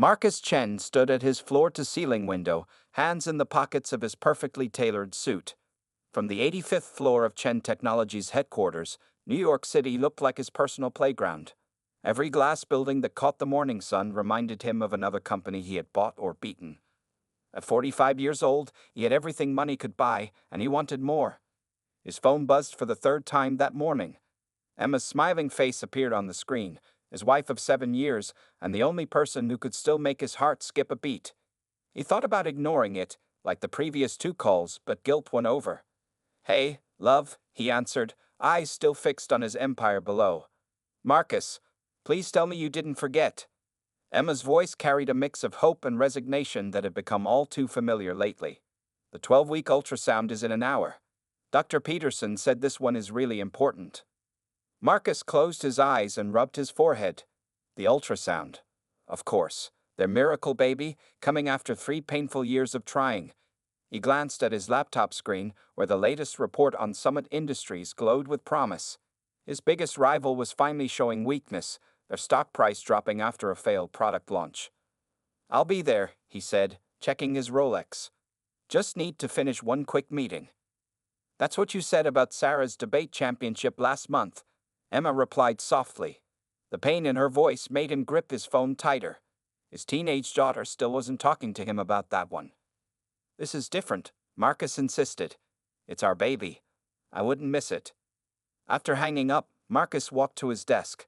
Marcus Chen stood at his floor-to-ceiling window, hands in the pockets of his perfectly tailored suit. From the 85th floor of Chen Technologies headquarters, New York City looked like his personal playground. Every glass building that caught the morning sun reminded him of another company he had bought or beaten. At 45 years old, he had everything money could buy, and he wanted more. His phone buzzed for the third time that morning. Emma's smiling face appeared on the screen, his wife of 7 years, and the only person who could still make his heart skip a beat. He thought about ignoring it, like the previous 2 calls, but guilt won over. "Hey, love," he answered, eyes still fixed on his empire below. "Marcus, please tell me you didn't forget." Emma's voice carried a mix of hope and resignation that had become all too familiar lately. "The 12-week ultrasound is in an hour. Dr. Peterson said this one is really important." Marcus closed his eyes and rubbed his forehead. The ultrasound. Of course, their miracle baby, coming after 3 painful years of trying. He glanced at his laptop screen, where the latest report on Summit Industries glowed with promise. His biggest rival was finally showing weakness, their stock price dropping after a failed product launch. "I'll be there," he said, checking his Rolex. "Just need to finish one quick meeting." "That's what you said about Sarah's debate championship last month," Emma replied softly. The pain in her voice made him grip his phone tighter. His teenage daughter still wasn't talking to him about that one. "This is different," Marcus insisted. "It's our baby. I wouldn't miss it." After hanging up, Marcus walked to his desk.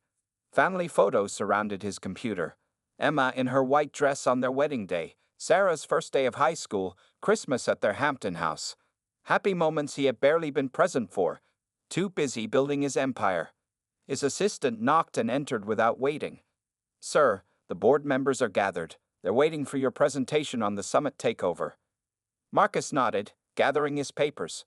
Family photos surrounded his computer. Emma in her white dress on their wedding day, Sarah's first day of high school, Christmas at their Hampton house. Happy moments he had barely been present for, too busy building his empire. His assistant knocked and entered without waiting. "Sir, the board members are gathered. They're waiting for your presentation on the Summit takeover." Marcus nodded, gathering his papers.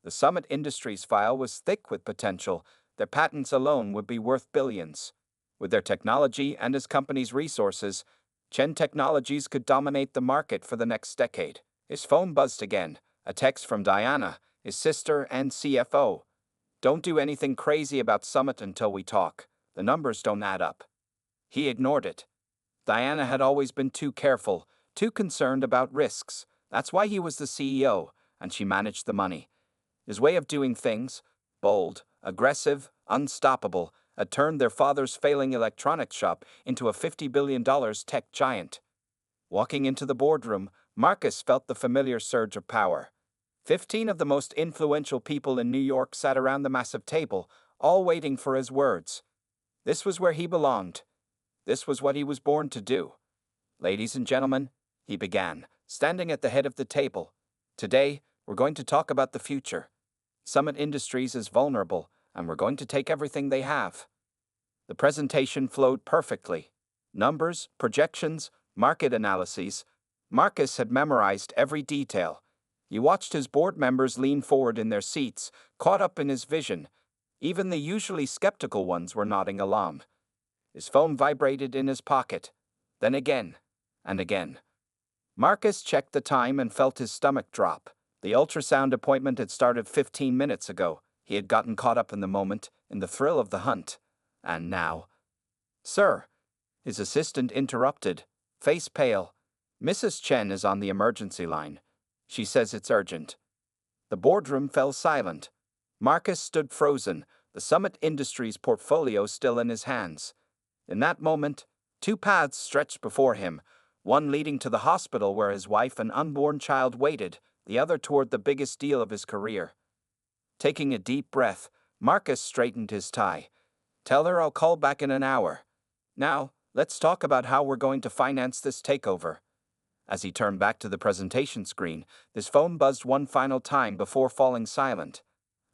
The Summit Industries file was thick with potential. Their patents alone would be worth billions. With their technology and his company's resources, Chen Technologies could dominate the market for the next decade. His phone buzzed again, a text from Diana, his sister and CFO. "Don't do anything crazy about Summit until we talk. The numbers don't add up." He ignored it. Diana had always been too careful, too concerned about risks. That's why he was the CEO, and she managed the money. His way of doing things, bold, aggressive, unstoppable, had turned their father's failing electronics shop into a $50 billion tech giant. Walking into the boardroom, Marcus felt the familiar surge of power. 15 of the most influential people in New York sat around the massive table, all waiting for his words. This was where he belonged. This was what he was born to do. "Ladies and gentlemen," he began, standing at the head of the table. "Today, we're going to talk about the future. Summit Industries is vulnerable, and we're going to take everything they have." The presentation flowed perfectly. Numbers, projections, market analyses. Marcus had memorized every detail. He watched his board members lean forward in their seats, caught up in his vision. Even the usually skeptical ones were nodding along. His phone vibrated in his pocket. Then again, and again. Marcus checked the time and felt his stomach drop. The ultrasound appointment had started 15 minutes ago. He had gotten caught up in the moment, in the thrill of the hunt. And now... "Sir," his assistant interrupted, face pale. "Mrs. Chen is on the emergency line. She says it's urgent." The boardroom fell silent. Marcus stood frozen, the Summit Industries portfolio still in his hands. In that moment, 2 paths stretched before him, one leading to the hospital where his wife and unborn child waited, the other toward the biggest deal of his career. Taking a deep breath, Marcus straightened his tie. "Tell her I'll call back in an hour. Now, let's talk about how we're going to finance this takeover." As he turned back to the presentation screen, his phone buzzed one final time before falling silent.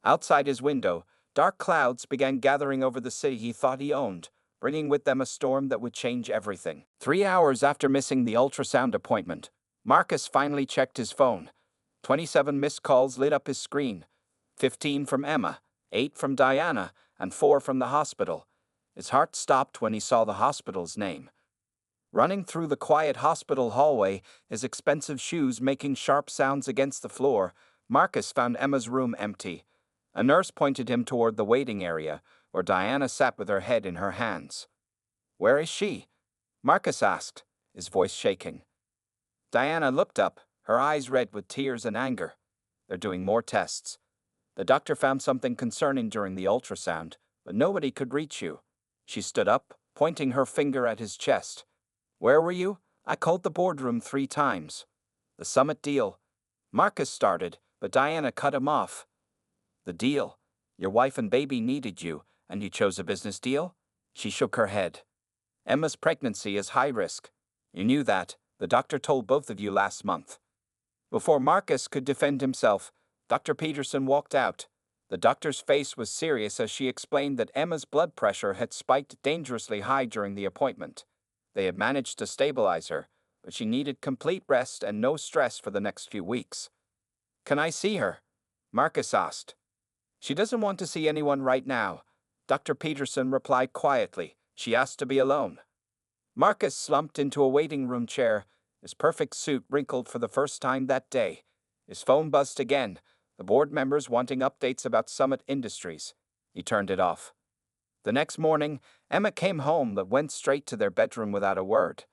Outside his window, dark clouds began gathering over the city he thought he owned, bringing with them a storm that would change everything. 3 hours after missing the ultrasound appointment, Marcus finally checked his phone. 27 missed calls lit up his screen. 15 from Emma, 8 from Diana, and 4 from the hospital. His heart stopped when he saw the hospital's name. Running through the quiet hospital hallway, his expensive shoes making sharp sounds against the floor, Marcus found Emma's room empty. A nurse pointed him toward the waiting area, where Diana sat with her head in her hands. "Where is she?" Marcus asked. his voice shaking. Diana looked up, her eyes red with tears and anger. They're doing more tests. The doctor found something concerning during the ultrasound, but nobody could reach you. She stood up, pointing her finger at his chest. Where were you? I called the boardroom 3 times. The summit deal. Marcus started, but Diana cut him off. The deal? Your wife and baby needed you, and you chose a business deal? She shook her head. Emma's pregnancy is high risk. You knew that. The doctor told both of you last month. Before Marcus could defend himself, Dr. Peterson walked out. The doctor's face was serious as she explained that Emma's blood pressure had spiked dangerously high during the appointment. They had managed to stabilize her, but she needed complete rest and no stress for the next few weeks. Can I see her? Marcus asked. She doesn't want to see anyone right now. Dr. Peterson replied quietly. She asked to be alone. Marcus slumped into a waiting room chair, his perfect suit wrinkled for the first time that day. His phone buzzed again, the board members wanting updates about Summit Industries. He turned it off. The next morning, Emma came home but went straight to their bedroom without a word.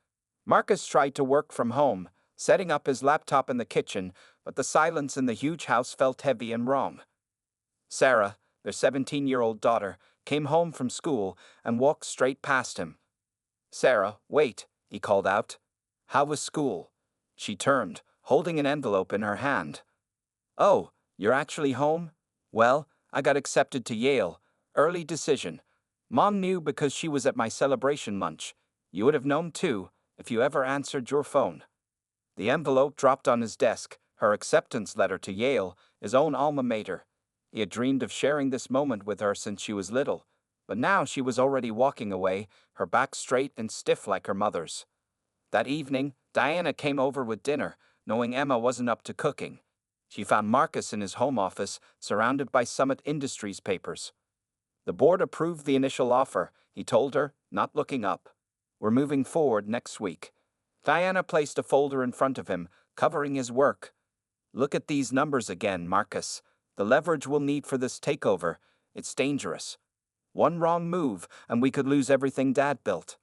Marcus tried to work from home, setting up his laptop in the kitchen, but the silence in the huge house felt heavy and wrong. Sarah, their 17-year-old daughter, came home from school and walked straight past him. Sarah, wait, he called out. How was school? She turned, holding an envelope in her hand. Oh, you're actually home? Well, I got accepted to Yale. Early decision. Mom knew because she was at my celebration lunch. You would have known too, if you ever answered your phone. The envelope dropped on his desk, her acceptance letter to Yale, his own alma mater. He had dreamed of sharing this moment with her since she was little, but now she was already walking away, her back straight and stiff like her mother's. That evening, Diana came over with dinner, knowing Emma wasn't up to cooking. She found Marcus in his home office, surrounded by Summit Industries papers. The board approved the initial offer, he told her, not looking up. We're moving forward next week. Diana placed a folder in front of him, covering his work. Look at these numbers again, Marcus. The leverage we'll need for this takeover, it's dangerous. One wrong move, and we could lose everything Dad built.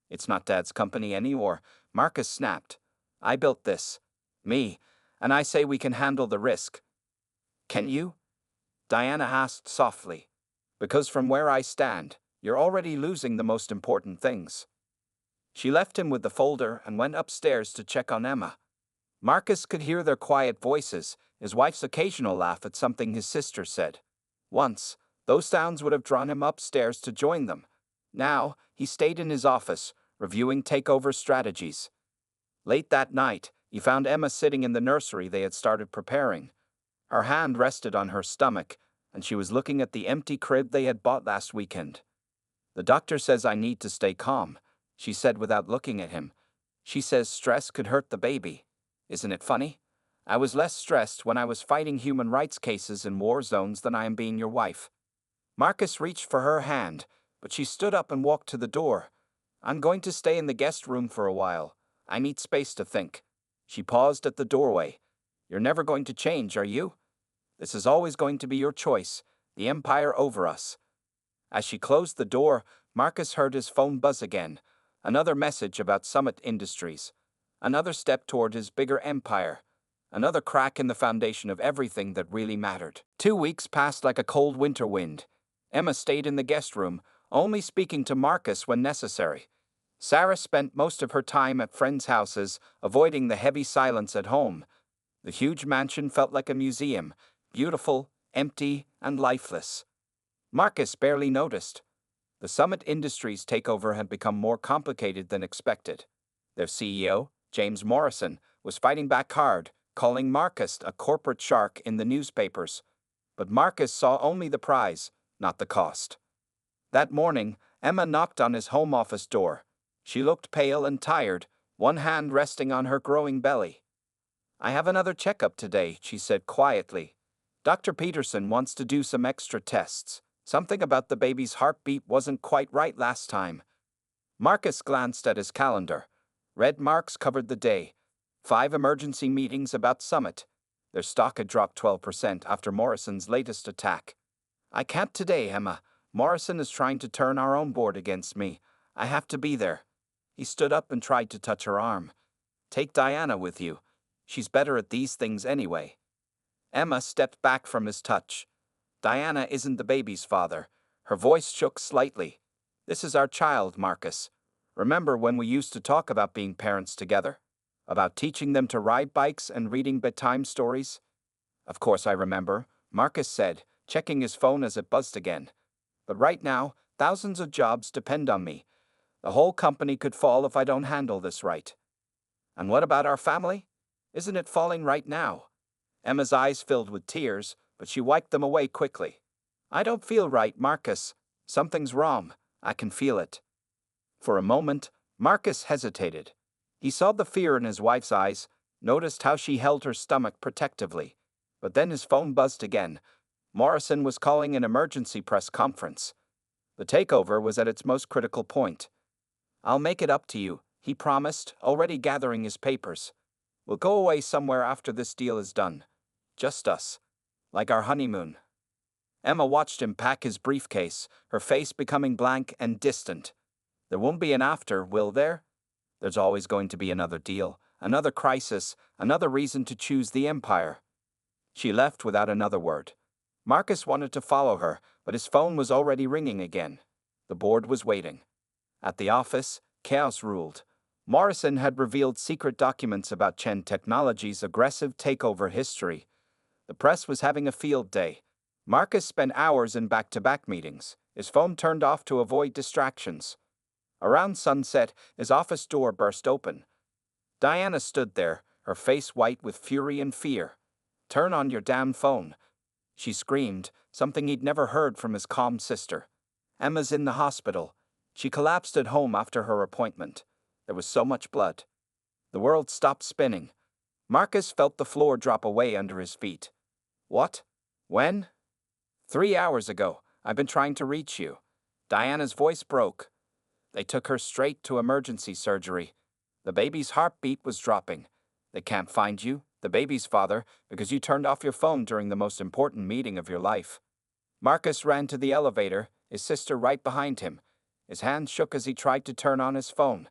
It's not Dad's company anymore, Marcus snapped. I built this. Me. And I say we can handle the risk. Can you? Diana asked softly. Because from where I stand, you're already losing the most important things. She left him with the folder and went upstairs to check on Emma. Marcus could hear their quiet voices, his wife's occasional laugh at something his sister said. Once, those sounds would have drawn him upstairs to join them. Now, he stayed in his office, reviewing takeover strategies. Late that night, he found Emma sitting in the nursery they had started preparing. Her hand rested on her stomach, and she was looking at the empty crib they had bought last weekend. The doctor says I need to stay calm, she said without looking at him. She says stress could hurt the baby. Isn't it funny? I was less stressed when I was fighting human rights cases in war zones than I am being your wife. Marcus reached for her hand, but she stood up and walked to the door. I'm going to stay in the guest room for a while. I need space to think. She paused at the doorway. You're never going to change, are you? This is always going to be your choice, the empire over us. As she closed the door, Marcus heard his phone buzz again. Another message about Summit Industries. Another step toward his bigger empire. Another crack in the foundation of everything that really mattered. 2 weeks passed like a cold winter wind. Emma stayed in the guest room, only speaking to Marcus when necessary. Sarah spent most of her time at friends' houses, avoiding the heavy silence at home. The huge mansion felt like a museum, beautiful, empty, and lifeless. Marcus barely noticed. The Summit Industries takeover had become more complicated than expected. Their CEO, James Morrison, was fighting back hard, calling Marcus a corporate shark in the newspapers. But Marcus saw only the prize, not the cost. That morning, Emma knocked on his home office door. She looked pale and tired, one hand resting on her growing belly. I have another checkup today, she said quietly. Dr. Peterson wants to do some extra tests. Something about the baby's heartbeat wasn't quite right last time. Marcus glanced at his calendar. Red marks covered the day. 5 emergency meetings about Summit. Their stock had dropped 12% after Morrison's latest attack. I can't today, Emma. Morrison is trying to turn our own board against me. I have to be there. He stood up and tried to touch her arm. Take Diana with you. She's better at these things anyway. Emma stepped back from his touch. Diana isn't the baby's father. Her voice shook slightly. This is our child, Marcus. Remember when we used to talk about being parents together? About teaching them to ride bikes and reading bedtime stories? Of course I remember, Marcus said, checking his phone as it buzzed again. But right now, thousands of jobs depend on me. The whole company could fall if I don't handle this right. And what about our family? Isn't it falling right now? Emma's eyes filled with tears, but she wiped them away quickly. I don't feel right, Marcus. Something's wrong. I can feel it. For a moment, Marcus hesitated. He saw the fear in his wife's eyes, noticed how she held her stomach protectively. But then his phone buzzed again. Morrison was calling an emergency press conference. The takeover was at its most critical point. I'll make it up to you, he promised, already gathering his papers. We'll go away somewhere after this deal is done. Just us. Like our honeymoon. Emma watched him pack his briefcase, her face becoming blank and distant. There won't be an after, will there? There's always going to be another deal, another crisis, another reason to choose the empire. She left without another word. Marcus wanted to follow her, but his phone was already ringing again. The board was waiting. At the office, chaos ruled. Morrison had revealed secret documents about Chen Technologies' aggressive takeover history. The press was having a field day. Marcus spent hours in back-to-back meetings, his phone turned off to avoid distractions. Around sunset, his office door burst open. Diana stood there, her face white with fury and fear. Turn on your damn phone. She screamed, something he'd never heard from his calm sister. Emma's in the hospital. She collapsed at home after her appointment. There was so much blood. The world stopped spinning. Marcus felt the floor drop away under his feet. What? When? 3 hours ago. I've been trying to reach you. Diana's voice broke. They took her straight to emergency surgery. The baby's heartbeat was dropping. They can't find you, the baby's father, because you turned off your phone during the most important meeting of your life. Marcus ran to the elevator, his sister right behind him. His hand shook as he tried to turn on his phone.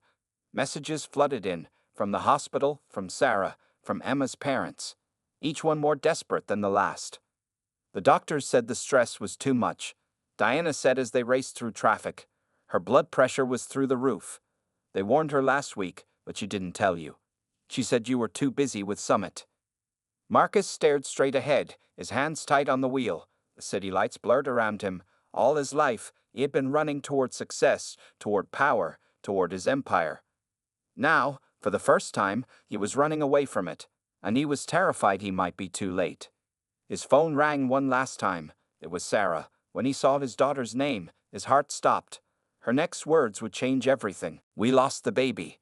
Messages flooded in, from the hospital, from Sarah, from Emma's parents. Each one more desperate than the last. The doctors said the stress was too much. Diana said as they raced through traffic. Her blood pressure was through the roof. They warned her last week, but she didn't tell you. She said you were too busy with Summit. Marcus stared straight ahead, his hands tight on the wheel. The city lights blurred around him. All his life, he had been running toward success, toward power, toward his empire. Now, for the first time, he was running away from it, and he was terrified he might be too late. His phone rang one last time. It was Sarah. When he saw his daughter's name, his heart stopped. Her next words would change everything. We lost the baby.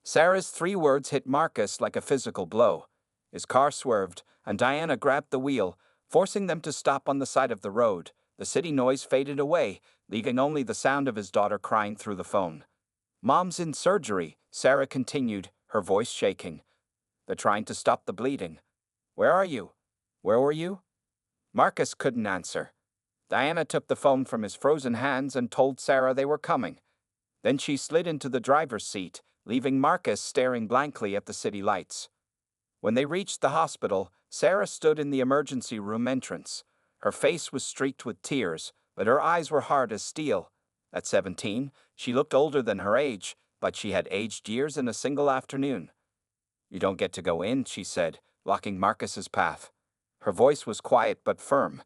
Sarah's 3 words hit Marcus like a physical blow. His car swerved, and Diana grabbed the wheel, forcing them to stop on the side of the road. The city noise faded away, leaving only the sound of his daughter crying through the phone. Mom's in surgery, Sarah continued, her voice shaking. They're trying to stop the bleeding. Where are you? Where were you? Marcus couldn't answer. Diana took the phone from his frozen hands and told Sarah they were coming. Then she slid into the driver's seat, leaving Marcus staring blankly at the city lights. When they reached the hospital, Sarah stood in the emergency room entrance. Her face was streaked with tears, but her eyes were hard as steel. At 17, she looked older than her age, but she had aged years in a single afternoon. You don't get to go in, she said, blocking Marcus's path. Her voice was quiet but firm.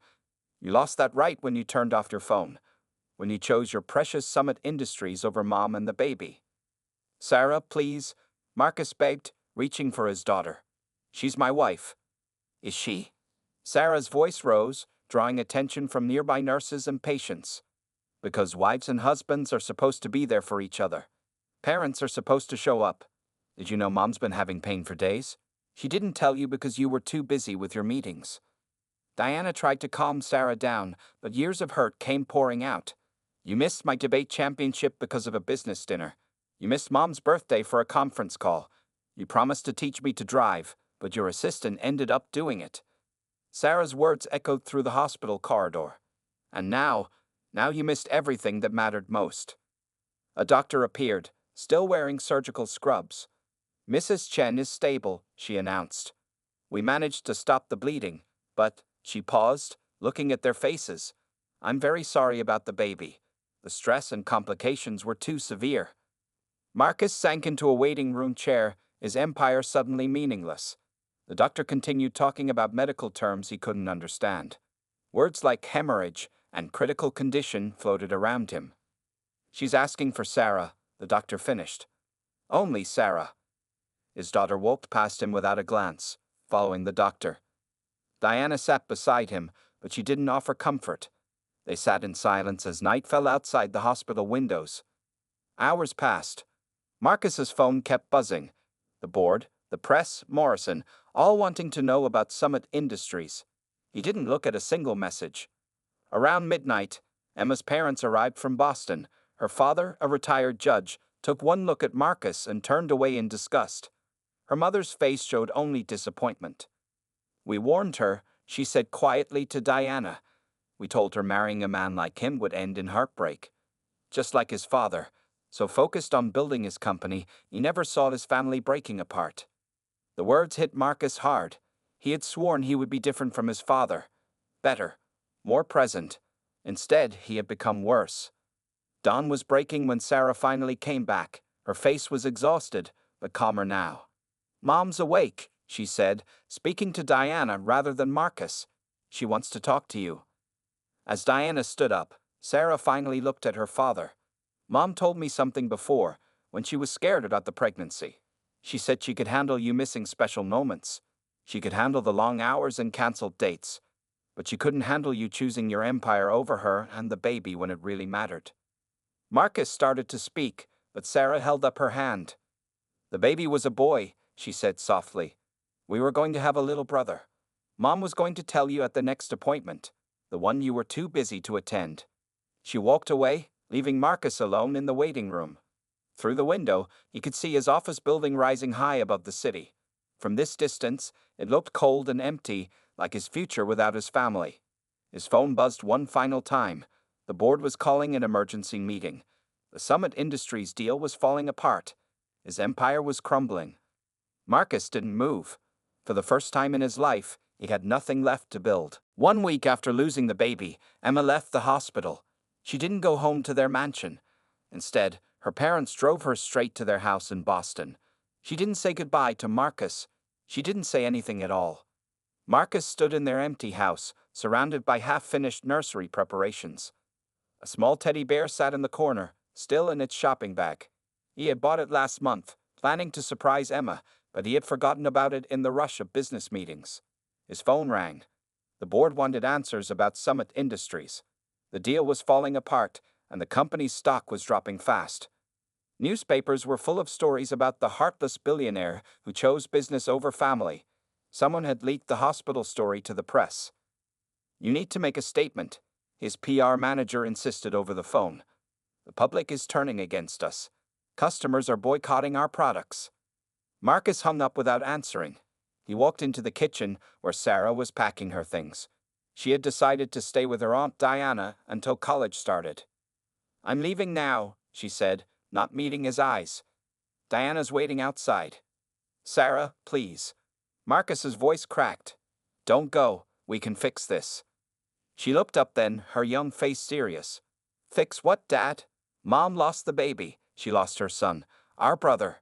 You lost that right when you turned off your phone, when you chose your precious Summit Industries over Mom and the baby. Sarah, please, Marcus begged, reaching for his daughter. She's my wife. Is she? Sarah's voice rose, drawing attention from nearby nurses and patients. Because wives and husbands are supposed to be there for each other. Parents are supposed to show up. Did you know Mom's been having pain for days? She didn't tell you because you were too busy with your meetings. Diana tried to calm Sarah down, but years of hurt came pouring out. You missed my debate championship because of a business dinner. You missed Mom's birthday for a conference call. You promised to teach me to drive, but your assistant ended up doing it. Sarah's words echoed through the hospital corridor. And now you missed everything that mattered most. A doctor appeared, still wearing surgical scrubs. "Mrs. Chen is stable," she announced. "We managed to stop the bleeding, but," she paused, looking at their faces, "I'm very sorry about the baby. The stress and complications were too severe." Marcus sank into a waiting room chair, his empire suddenly meaningless. The doctor continued talking about medical terms he couldn't understand. Words like hemorrhage and critical condition floated around him. "She's asking for Sarah," the doctor finished. "Only Sarah." His daughter walked past him without a glance, following the doctor. Diana sat beside him, but she didn't offer comfort. They sat in silence as night fell outside the hospital windows. Hours passed. Marcus's phone kept buzzing. The board, the press, Morrison, all wanting to know about Summit Industries. He didn't look at a single message. Around midnight, Emma's parents arrived from Boston. Her father, a retired judge, took one look at Marcus and turned away in disgust. Her mother's face showed only disappointment. "We warned her," she said quietly to Diana. "We told her marrying a man like him would end in heartbreak. Just like his father, so focused on building his company, he never saw his family breaking apart." The words hit Marcus hard. He had sworn he would be different from his father. Better. More present. Instead, he had become worse. Dawn was breaking when Sarah finally came back. Her face was exhausted, but calmer now. "Mom's awake," she said, speaking to Diana rather than Marcus. "She wants to talk to you." As Diana stood up, Sarah finally looked at her father. "Mom told me something before, when she was scared about the pregnancy. She said she could handle you missing special moments. She could handle the long hours and canceled dates. But she couldn't handle you choosing your empire over her and the baby when it really mattered." Marcus started to speak, but Sarah held up her hand. "The baby was a boy," she said softly. "We were going to have a little brother. Mom was going to tell you at the next appointment, the one you were too busy to attend." She walked away, leaving Marcus alone in the waiting room. Through the window, he could see his office building rising high above the city. From this distance, it looked cold and empty, like his future without his family. His phone buzzed one final time. The board was calling an emergency meeting. The Summit Industries deal was falling apart. His empire was crumbling. Marcus didn't move. For the first time in his life, he had nothing left to build. 1 week after losing the baby, Emma left the hospital. She didn't go home to their mansion. Instead, her parents drove her straight to their house in Boston. She didn't say goodbye to Marcus. She didn't say anything at all. Marcus stood in their empty house, surrounded by half-finished nursery preparations. A small teddy bear sat in the corner, still in its shopping bag. He had bought it last month, planning to surprise Emma, but he had forgotten about it in the rush of business meetings. His phone rang. The board wanted answers about Summit Industries. The deal was falling apart, and the company's stock was dropping fast. Newspapers were full of stories about the heartless billionaire who chose business over family. Someone had leaked the hospital story to the press. "You need to make a statement," his PR manager insisted over the phone. "The public is turning against us. Customers are boycotting our products." Marcus hung up without answering. He walked into the kitchen, where Sarah was packing her things. She had decided to stay with her Aunt Diana until college started. "I'm leaving now," she said, not meeting his eyes. "Diana's waiting outside." "Sarah, please." Marcus's voice cracked. "Don't go. We can fix this." She looked up then, her young face serious. "Fix what, Dad?" "Mom lost the baby. She lost her son. Our brother."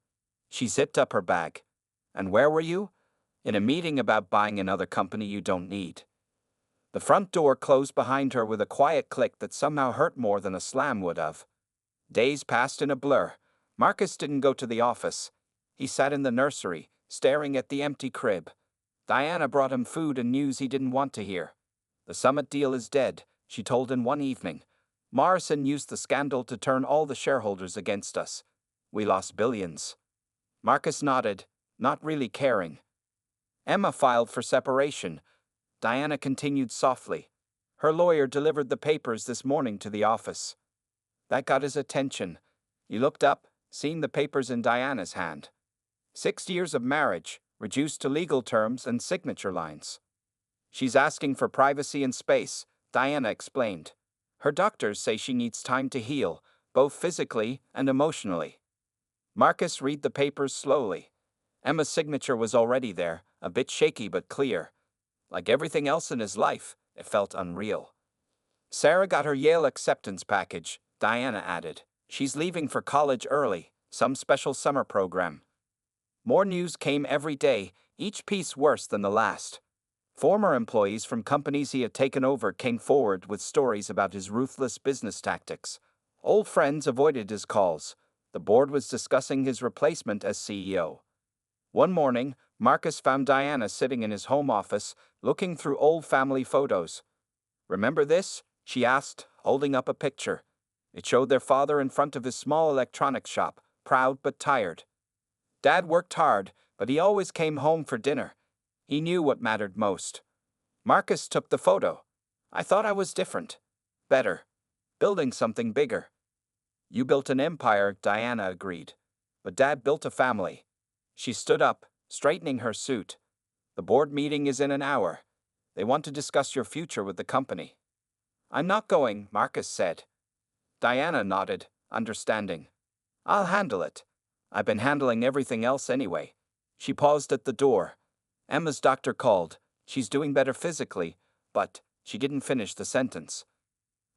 She zipped up her bag. "And where were you?" "In a meeting about buying another company you don't need." The front door closed behind her with a quiet click that somehow hurt more than a slam would have. Days passed in a blur. Marcus didn't go to the office. He sat in the nursery, staring at the empty crib. Diana brought him food and news he didn't want to hear. "The Summit deal is dead," she told him one evening. "Morrison used the scandal to turn all the shareholders against us. We lost billions." Marcus nodded, not really caring. Emma filed for separation. Diana continued softly. "Her lawyer delivered the papers this morning to the office." That got his attention. He looked up, seeing the papers in Diana's hand. 6 years of marriage, reduced to legal terms and signature lines. "She's asking for privacy and space," Diana explained. "Her doctors say she needs time to heal, both physically and emotionally." Marcus read the papers slowly. Emma's signature was already there, a bit shaky but clear. Like everything else in his life, it felt unreal. Sarah got her Yale acceptance package, Diana added. She's leaving for college early, some special summer program. More news came every day, each piece worse than the last. Former employees from companies he had taken over came forward with stories about his ruthless business tactics. Old friends avoided his calls. The board was discussing his replacement as CEO. One morning, Marcus found Diana sitting in his home office, looking through old family photos. "Remember this?" she asked, holding up a picture. It showed their father in front of his small electronics shop, proud but tired. Dad worked hard, but he always came home for dinner. He knew what mattered most. Marcus took the photo. "I thought I was different. Better. Building something bigger." "You built an empire," Diana agreed. "But Dad built a family." She stood up, straightening her suit. "The board meeting is in an hour. They want to discuss your future with the company." "I'm not going," Marcus said. Diana nodded, understanding. "I'll handle it. I've been handling everything else anyway." She paused at the door. "Emma's doctor called. She's doing better physically, but..." She didn't finish the sentence.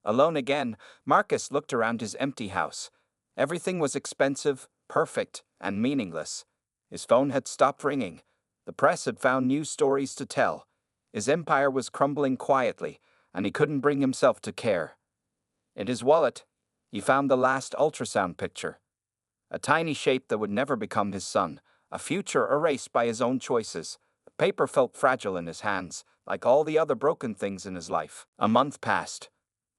Alone again, Marcus looked around his empty house. Everything was expensive, perfect, and meaningless. His phone had stopped ringing. The press had found new stories to tell. His empire was crumbling quietly, and he couldn't bring himself to care. In his wallet, he found the last ultrasound picture. A tiny shape that would never become his son, a future erased by his own choices. The paper felt fragile in his hands, like all the other broken things in his life. A month passed.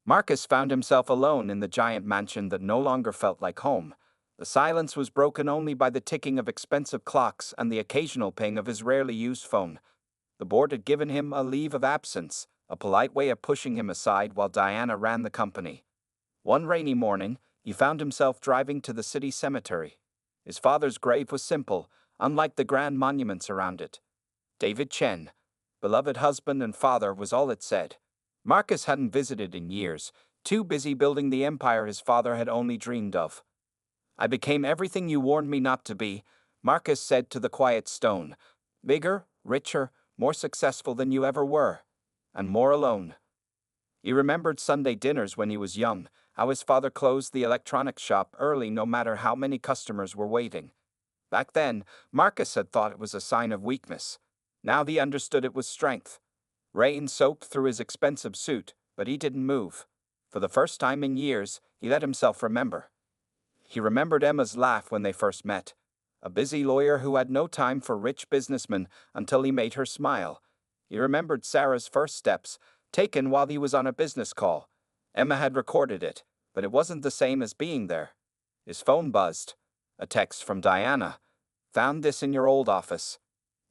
Marcus found himself alone in the giant mansion that no longer felt like home. The silence was broken only by the ticking of expensive clocks and the occasional ping of his rarely used phone. The board had given him a leave of absence, a polite way of pushing him aside while Diana ran the company. One rainy morning, he found himself driving to the city cemetery. His father's grave was simple, unlike the grand monuments around it. David Chen, beloved husband and father, was all it said. Marcus hadn't visited in years, too busy building the empire his father had only dreamed of. "I became everything you warned me not to be," Marcus said to the quiet stone. "Bigger, richer, more successful than you ever were. And more alone." He remembered Sunday dinners when he was young, how his father closed the electronics shop early no matter how many customers were waiting. Back then, Marcus had thought it was a sign of weakness. Now he understood it was strength. Rain soaked through his expensive suit, but he didn't move. For the first time in years, he let himself remember. He remembered Emma's laugh when they first met. A busy lawyer who had no time for rich businessmen until he made her smile. He remembered Sarah's first steps, taken while he was on a business call. Emma had recorded it, but it wasn't the same as being there. His phone buzzed. A text from Diana. "Found this in your old office."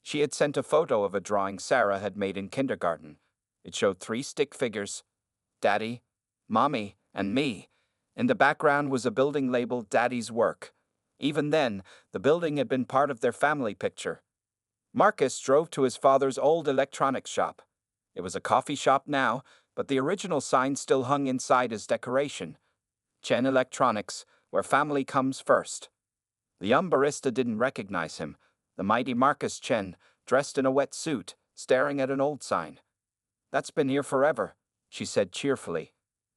She had sent a photo of a drawing Sarah had made in kindergarten. It showed 3 stick figures: Daddy, Mommy, and me. In the background was a building labeled Daddy's Work. Even then, the building had been part of their family picture. Marcus drove to his father's old electronics shop. It was a coffee shop now, but the original sign still hung inside as decoration. Chen Electronics, where family comes first. The young barista didn't recognize him, the mighty Marcus Chen, dressed in a wet suit, staring at an old sign. "That's been here forever," she said cheerfully.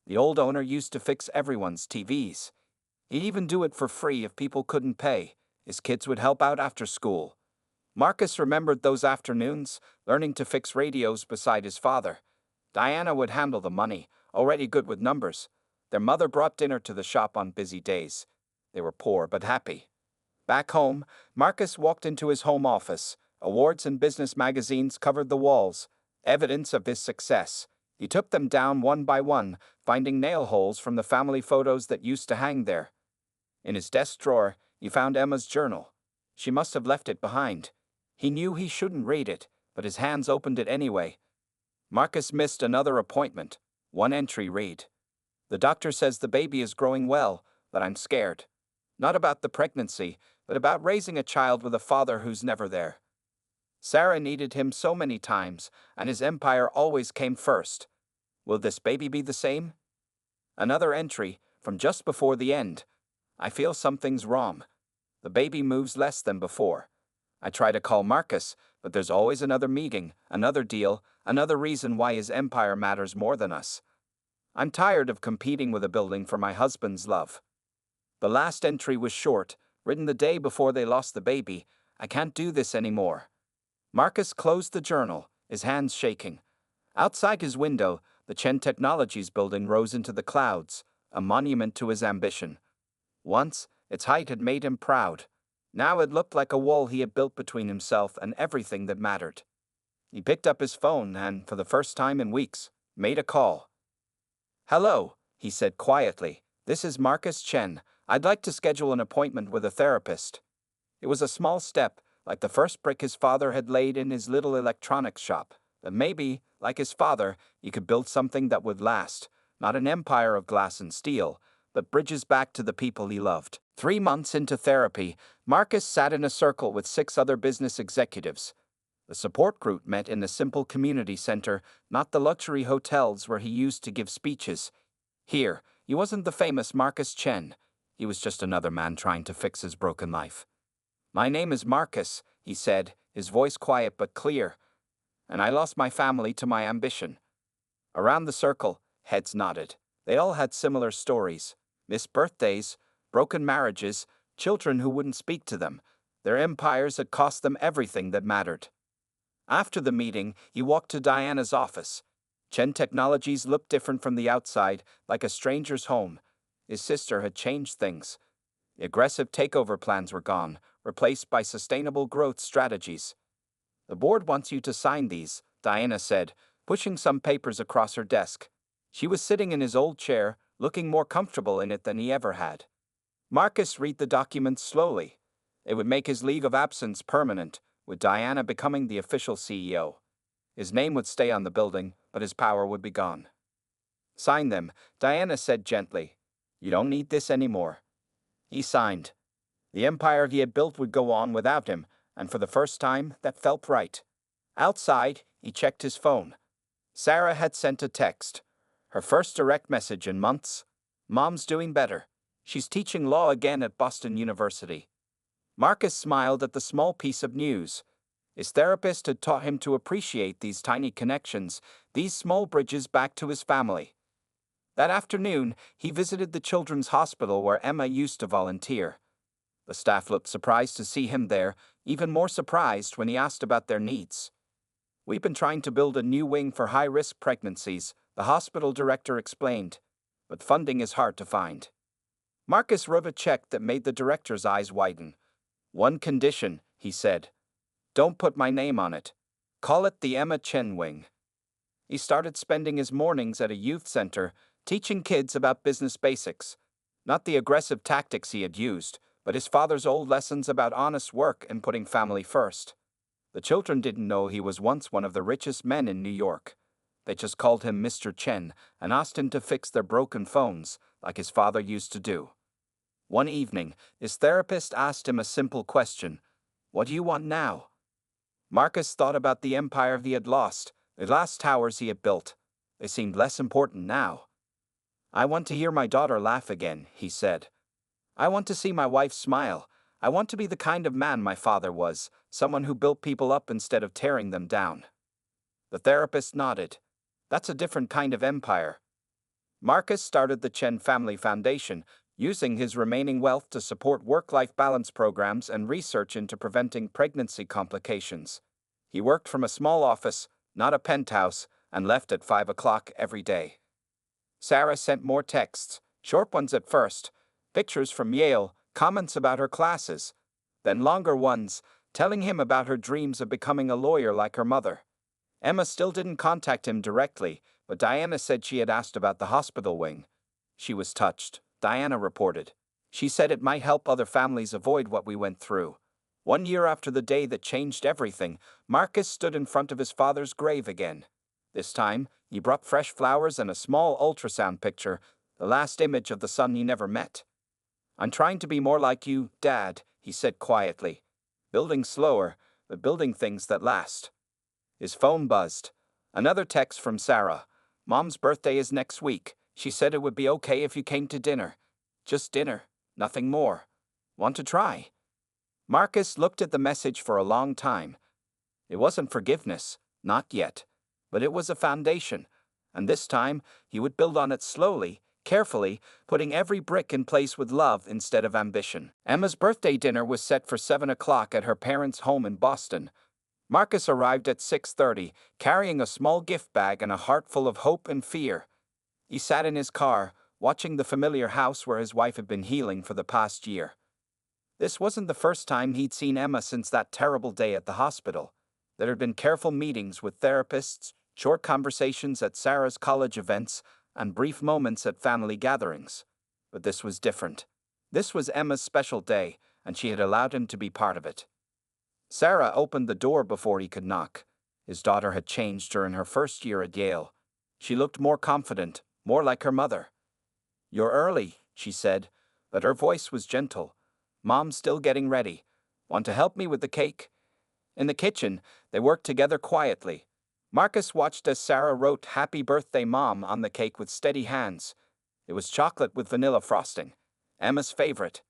"The old owner used to fix everyone's TVs. He'd even do it for free if people couldn't pay. His kids would help out after school." Marcus remembered those afternoons, learning to fix radios beside his father. Diana would handle the money, already good with numbers. Their mother brought dinner to the shop on busy days. They were poor but happy. Back home, Marcus walked into his home office. Awards and business magazines covered the walls, evidence of his success. He took them down one by one, finding nail holes from the family photos that used to hang there. In his desk drawer, he found Emma's journal. She must have left it behind. He knew he shouldn't read it, but his hands opened it anyway. Marcus missed another appointment. One entry read: "The doctor says the baby is growing well, but I'm scared. Not about the pregnancy, but about raising a child with a father who's never there." Sarah needed him so many times, and his empire always came first. Will this baby be the same? Another entry, from just before the end: "I feel something's wrong." The baby moves less than before. I try to call Marcus, but there's always another meeting, another deal, another reason why his empire matters more than us. I'm tired of competing with a building for my husband's love. The last entry was short, written the day before they lost the baby. I can't do this anymore. Marcus closed the journal, his hands shaking. Outside his window, the Chen Technologies building rose into the clouds, a monument to his ambition. Once, its height had made him proud. Now it looked like a wall he had built between himself and everything that mattered. He picked up his phone and, for the first time in weeks, made a call. "Hello," he said quietly. "This is Marcus Chen. I'd like to schedule an appointment with a therapist." It was a small step, like the first brick his father had laid in his little electronics shop. That maybe, like his father, he could build something that would last, not an empire of glass and steel, but bridges back to the people he loved. 3 months into therapy, Marcus sat in a circle with 6 other business executives. The support group met in a simple community center, not the luxury hotels where he used to give speeches. Here, he wasn't the famous Marcus Chen. He was just another man trying to fix his broken life. "My name is Marcus," he said, his voice quiet but clear, "and I lost my family to my ambition." Around the circle, heads nodded. They all had similar stories: missed birthdays, broken marriages, children who wouldn't speak to them. Their empires had cost them everything that mattered. After the meeting, he walked to Diana's office. Chen Technologies looked different from the outside, like a stranger's home. His sister had changed things. The aggressive takeover plans were gone, replaced by sustainable growth strategies. "The board wants you to sign these," Diana said, pushing some papers across her desk. She was sitting in his old chair, looking more comfortable in it than he ever had. Marcus read the documents slowly. It would make his leave of absence permanent, with Diana becoming the official CEO. His name would stay on the building, but his power would be gone. "Sign them," Diana said gently. "You don't need this anymore." He signed. The empire he had built would go on without him, and for the first time, that felt right. Outside, he checked his phone. Sarah had sent a text. Her first direct message in months. "Mom's doing better. She's teaching law again at Boston University." Marcus smiled at the small piece of news. His therapist had taught him to appreciate these tiny connections, these small bridges back to his family. That afternoon, he visited the children's hospital where Emma used to volunteer. The staff looked surprised to see him there, even more surprised when he asked about their needs. "We've been trying to build a new wing for high-risk pregnancies," the hospital director explained, "but funding is hard to find." Marcus wrote a check that made the director's eyes widen. "One condition," he said. "Don't put my name on it. Call it the Emma Chen Wing." He started spending his mornings at a youth center, teaching kids about business basics. Not the aggressive tactics he had used, but his father's old lessons about honest work and putting family first. The children didn't know he was once one of the richest men in New York. They just called him Mr. Chen and asked him to fix their broken phones, like his father used to do. One evening, his therapist asked him a simple question: "What do you want now?" Marcus thought about the empire he had lost, the last towers he had built. They seemed less important now. "I want to hear my daughter laugh again," he said. "I want to see my wife smile. I want to be the kind of man my father was, someone who built people up instead of tearing them down." The therapist nodded. "That's a different kind of empire." Marcus started the Chen Family Foundation, using his remaining wealth to support work-life balance programs and research into preventing pregnancy complications. He worked from a small office, not a penthouse, and left at 5 o'clock every day. Sarah sent more texts, short ones at first, pictures from Yale, comments about her classes, then longer ones, telling him about her dreams of becoming a lawyer like her mother. Emma still didn't contact him directly, but Diana said she had asked about the hospital wing. She was touched, Diana reported. She said it might help other families avoid what we went through. 1 year after the day that changed everything, Marcus stood in front of his father's grave again. This time, he brought fresh flowers and a small ultrasound picture, the last image of the son he never met. "I'm trying to be more like you, Dad," he said quietly. "Building slower, but building things that last." His phone buzzed. Another text from Sarah. "Mom's birthday is next week. She said it would be okay if you came to dinner. Just dinner, nothing more. Want to try?" Marcus looked at the message for a long time. It wasn't forgiveness, not yet, but it was a foundation, and this time he would build on it slowly, carefully, putting every brick in place with love instead of ambition. Emma's birthday dinner was set for 7 o'clock at her parents' home in Boston. Marcus arrived at 6:30, carrying a small gift bag and a heart full of hope and fear. He sat in his car, watching the familiar house where his wife had been healing for the past year. This wasn't the first time he'd seen Emma since that terrible day at the hospital. There had been careful meetings with therapists, short conversations at Sarah's college events, and brief moments at family gatherings. But this was different. This was Emma's special day, and she had allowed him to be part of it. Sarah opened the door before he could knock. His daughter had changed during her first year at Yale. She looked more confident, more like her mother. "You're early," she said, but her voice was gentle. "Mom's still getting ready. Want to help me with the cake?" In the kitchen, they worked together quietly. Marcus watched as Sarah wrote "Happy Birthday, Mom" on the cake with steady hands. It was chocolate with vanilla frosting, Emma's favorite.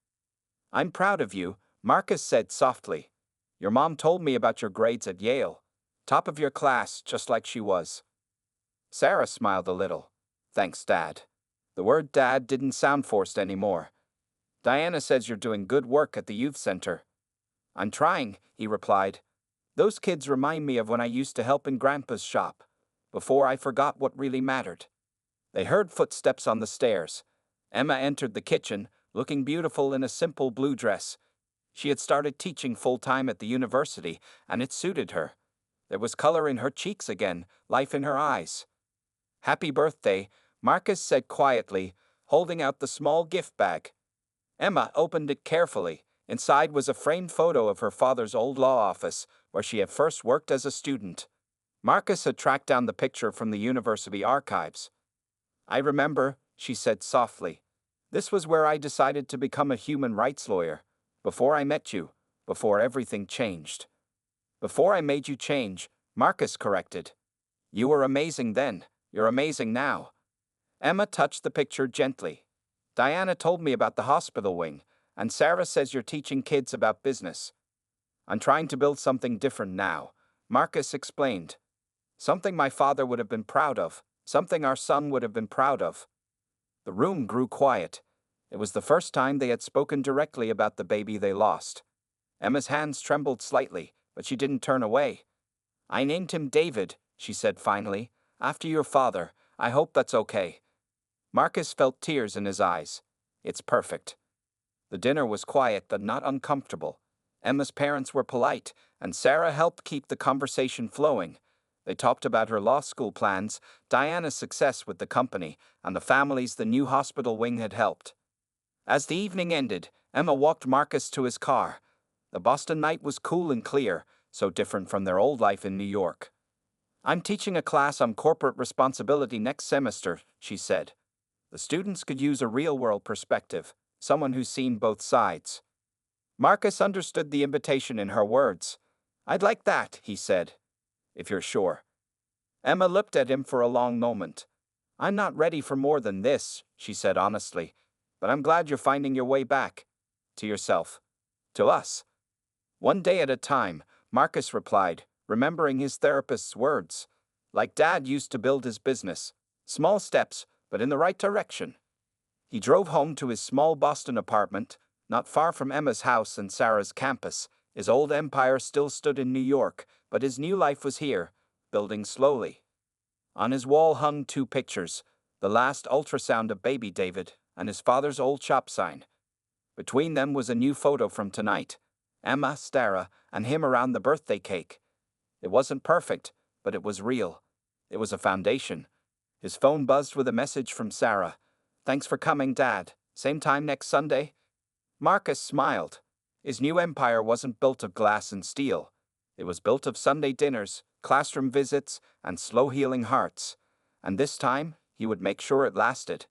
"I'm proud of you," Marcus said softly. "Your mom told me about your grades at Yale. Top of your class, just like she was." Sarah smiled a little. "Thanks, Dad." The word Dad didn't sound forced anymore. "Diana says you're doing good work at the youth center." "I'm trying," he replied. "Those kids remind me of when I used to help in Grandpa's shop, before I forgot what really mattered." They heard footsteps on the stairs. Emma entered the kitchen, looking beautiful in a simple blue dress. She had started teaching full-time at the university, and it suited her. There was color in her cheeks again, life in her eyes. "Happy birthday," Marcus said quietly, holding out the small gift bag. Emma opened it carefully. Inside was a framed photo of her father's old law office, where she had first worked as a student. Marcus had tracked down the picture from the university archives. "I remember," she said softly. "This was where I decided to become a human rights lawyer. Before I met you, before everything changed." "Before I made you change," Marcus corrected. "You were amazing then, you're amazing now." Emma touched the picture gently. "Diana told me about the hospital wing, and Sarah says you're teaching kids about business." "I'm trying to build something different now," Marcus explained. "Something my father would have been proud of, something our son would have been proud of." The room grew quiet. It was the first time they had spoken directly about the baby they lost. Emma's hands trembled slightly, but she didn't turn away. "I named him David," she said finally, "after your father. I hope that's okay." Marcus felt tears in his eyes. "It's perfect." The dinner was quiet but not uncomfortable. Emma's parents were polite, and Sarah helped keep the conversation flowing. They talked about her law school plans, Diana's success with the company, and the families the new hospital wing had helped. As the evening ended, Emma walked Marcus to his car. The Boston night was cool and clear, so different from their old life in New York. "I'm teaching a class on corporate responsibility next semester," she said. "The students could use a real-world perspective, someone who's seen both sides." Marcus understood the invitation in her words. "I'd like that," he said. "If you're sure." Emma looked at him for a long moment. "I'm not ready for more than this," she said honestly, "but I'm glad you're finding your way back. To yourself. To us." "One day at a time," Marcus replied, remembering his therapist's words. "Like Dad used to build his business. Small steps, but in the right direction." He drove home to his small Boston apartment, not far from Emma's house and Sarah's campus. His old empire still stood in New York, but his new life was here, building slowly. On his wall hung two pictures, the last ultrasound of baby David and his father's old shop sign. Between them was a new photo from tonight, Emma, Sarah, and him around the birthday cake. It wasn't perfect, but it was real. It was a foundation. His phone buzzed with a message from Sarah. "Thanks for coming, Dad. Same time next Sunday?" Marcus smiled. His new empire wasn't built of glass and steel. It was built of Sunday dinners, classroom visits, and slow healing hearts. And this time, he would make sure it lasted.